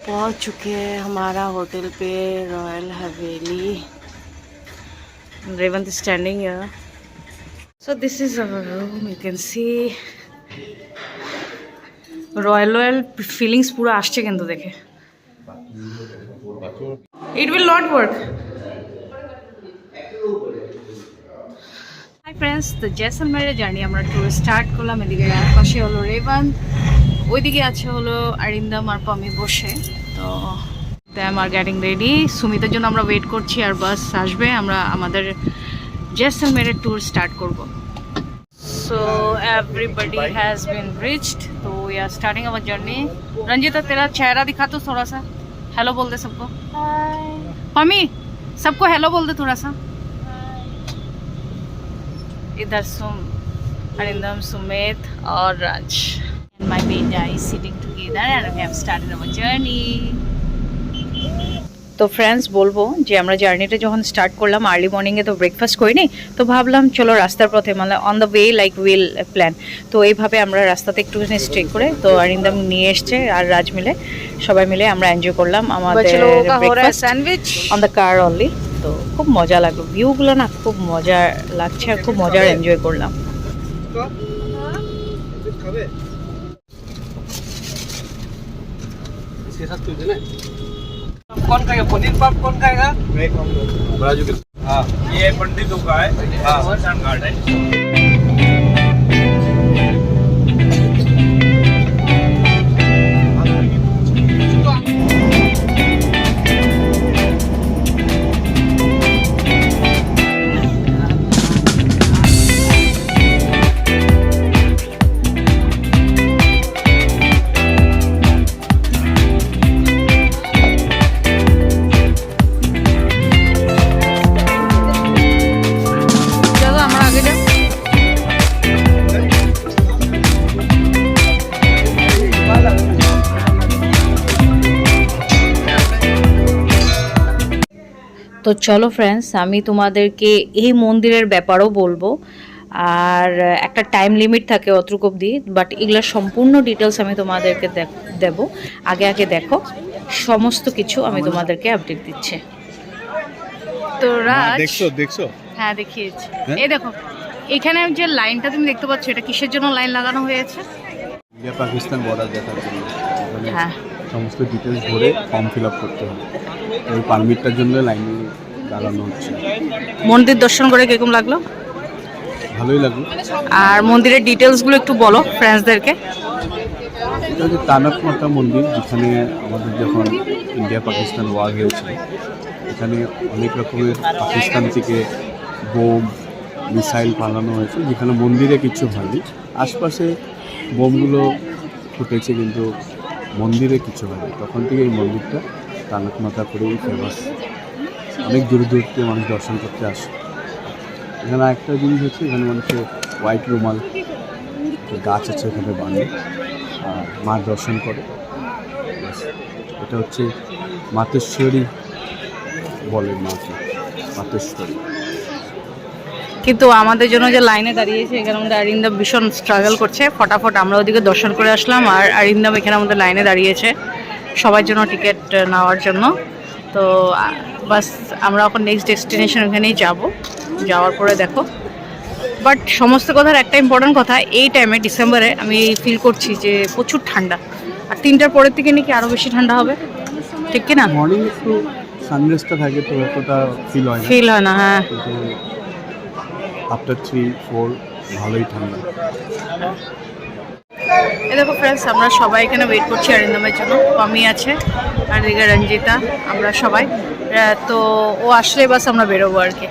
पहुंच चुके हैं हमारा होटल पे royal Haveli. Revanth is standing here. So this is our room. You can see royal feelings पूरा आश्चर्य किंतु देखे। It will not work. Hi friends, the Jaisalmer journey আমরা ট্যুর স্টার্ট করলাম। এদিকে পাশে হলো রেবন্ত, ওইদিকে আছে হলো আরিন্দাম আর পামি বসে। তো them are getting ready. সুমিতের জন্য আমরা ওয়েট করছি আর বাস আসবে, আমরা আমাদের জैसलमेर ট্যুর স্টার্ট করব। So everybody has been reached. So we are starting our journey. Ranjita तेरा चेहरा दिखा तो थोड़ा सा, हेलो बोल दे सबको। हाय पामी, सबको हेलो बोल दे थोड़ा सा। इधर अरिंदम, सुमित और राज and my beta is sitting together and we have started our journey. তো ফ্রেন্ডস বলবো যে আমরা জার্নিটা যখন স্টার্ট করলাম আর্লি মর্নিংয়ে তো ব্রেকফাস্ট করিনি, তো ভাবলাম চলো রাস্তার পথে মানে on the way like will plan. তো এইভাবে আমরা রাস্তাতে একটুখানি স্টে করে তো অরিন্দম নিয়ে এসছে আর রাজ মিলে সবাই মিলে আমরা এনজয় করলাম আমাদের sandwich on the car only. তো খুব মজা লাগলো, ভিউগুলো না খুব মজা লাগছে আর খুব মজার এনজয় করলাম। कौन खाएगा पनीर पाप, कौन खाएगा? मैं खाऊंगा। राजू के हाँ, ये पंडितों का है। हाँ, शाम कार्ड है। তো চলো ফ্রেন্ডস, আমি তোমাদেরকে এই মন্দিরের ব্যাপারও বলবো, আর একটা টাইম লিমিট থাকে অতটুক অবধি, বাট এগুলোর সম্পূর্ণ ডিটেলস আমি তোমাদেরকে দেব। আগে আগে দেখো, সমস্ত কিছু আমি তোমাদেরকে আপডেট দিচ্ছি। তো রাজ দেখছো? হ্যাঁ দেখিয়েছি। এই দেখো এখানে যে লাইনটা তুমি দেখতে পাচ্ছ, এটা কিসের জন্য লাইন লাগানো হয়েছে? ইন্ডিয়া পাকিস্তান বর্ডার দেখার জন্য। হ্যাঁ, সমস্ত ডিটেলস ভরে ফর্ম ফিল আপ করতে হবে, ওই পারমিটটার জন্য লাইনে দাঁড়ানো হচ্ছে। মন্দির দর্শন করে কিরকম লাগলো? ভালোই লাগলো। আর মন্দিরের ডিটেলসগুলো একটু বলো ফ্রেন্ডসদেরকে। এটা হচ্ছে তানক মাতা মন্দির, যেখানে আমাদের যখন ইন্ডিয়া পাকিস্তান ওয়ার হয়েছিল, এখানে অনেক রকমের পাকিস্তান থেকে বোম মিসাইল পালানো হয়েছে, যেখানে মন্দিরে কিছু হয়নি। আশপাশে বোমগুলো ফুটেছে কিন্তু মন্দিরে কিছু হয়নি। তখন থেকে এই মন্দিরটা তানক মাতা করেই ফেমাস, অনেক দূর দূর থেকে মানুষ দর্শন করতে আসে। এখানে একটা জিনিস হচ্ছে, এখানে মানুষের হোয়াইট রুমাল গাছ আছে এখানে বানিয়ে আর মার দর্শন করে। এটা হচ্ছে মাতেশ্বরী বলে, মাকে মাতেশ্বরী। কিন্তু আমাদের জন্য যে লাইনে দাঁড়িয়েছে এখানে আমাদের আরিন্দম ভীষণ স্ট্রাগল করছে, ফটাফট আমরা ওদিকে দর্শন করে আসলাম আর আরিন্দম এখানে আমাদের লাইনে দাঁড়িয়েছে সবার জন্য টিকিট নেওয়ার জন্য। তো বাস আমরা এখন নেক্সট ডেস্টিনেশন ওখানেই যাওয়ার পরে দেখো। বাট সমস্ত কথার একটা ইম্পর্টেন্ট কথা, এই টাইমে ডিসেম্বরে আমি ফিল করছি যে প্রচুর ঠান্ডা, আর 3টার পরের থেকে নাকি আরও বেশি ঠান্ডা হবে, ঠিক কি না? মর্নিং একটু সানরাইজটা থাকে তো এতটা ফিল হয় না। হ্যাঁ, আফটার 3-4 ভালোই ঠান্ডা। এই দেখো ফ্রেন্ডস, আমরা সবাই এখানে ওয়েট করছি অরিন্দমের জন্য। পামি আছে আর এদিকে রঞ্জিতা, আমরা সবাই। তো ও আসলে বাস আমরা বেরোবো আর কি।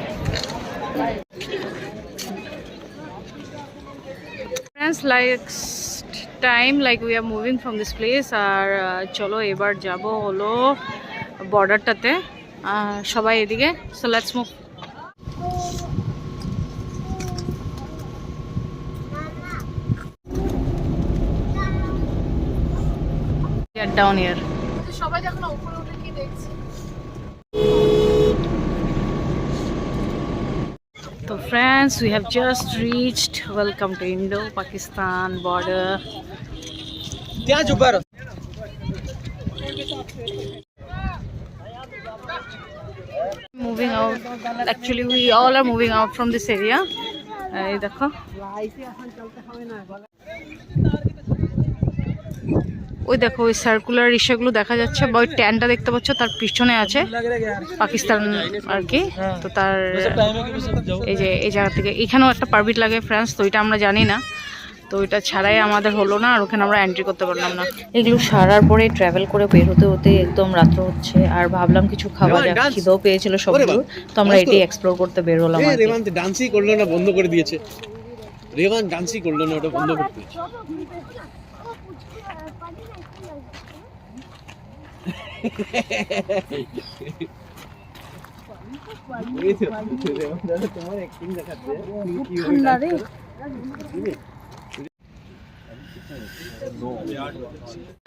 Friends time like we are moving from this place. আর চলো এবার যাব হলো বর্ডারটাতে, সবাই এদিকে। So let's move. Down here. সবাই যখন উপরে উঠে কি দেখছে। So friends, we have just reached. Welcome to Indo-Pakistan border. Moving out. Actually, we all are moving out from this area. এই দেখো ওই দেখো ওই সার্কুলার রিক্সাগুলো দেখা যাচ্ছে বা ওই ট্যানটা দেখতে পাচ্ছ তার পিছনে আছে পাকিস্তান আর কি। তো তার এই যে এই জায়গা থেকে এখানেও একটা পারমিট লাগে ফ্রান্স, তো এটা আমরা জানি না, তো এটা ছাড়াই আমাদের হলো না আর ওখানে আমরা এন্ট্রি করতে পারলাম না। এগুলো সারার পরে ট্রাভেল করে বের হতে হতে একদম রাত্র হচ্ছে আর ভাবলাম কিছু খাওয়া যাক, খিদেও পেয়েছিল সবগুলো, তো আমরা এটাই এক্সপ্লোর করতে বের হলাম। রেভান ডান্সই করলো না, বন্ধ করে দিয়েছে। রেভান ডান্সই করলো না, ওটা বন্ধ করে দিয়েছে। তোমার অ্যাক্টিং দেখাচ্ছে ঠান্ডা রে।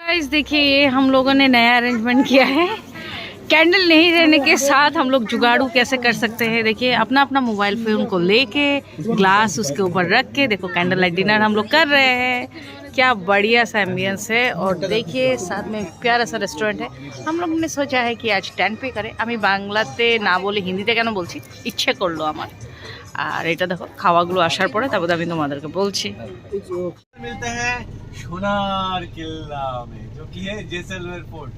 गाइस देखिए ये हम लोगों ने नया अरेंजमेंट किया है, कैंडल नहीं रहने के साथ हम लोग जुगाड़ू कैसे कर सकते हैं। देखिए अपना अपना मोबाइल फोन को लेके ग्लास उसके ऊपर रख के देखो कैंडल लाइट डिनर हम लोग कर रहे हैं। क्या बढ़िया सा एम्बियंस है और देखिए साथ में प्यारा सा रेस्टोरेंट है। हम लोग ने सोचा है कि आज टेंट पे करें, আমি বাংলাতে না বলে হিন্দিতে কেন বলছি, ইচ্ছে করলো আমার। আর এটা দেখো খাওয়াগুলো আসার পরে তারপরে আমি তোমাদেরকে বলছি। मिलते हैं सोनार किला में, जो कि है जैसलमेर फोर्ट।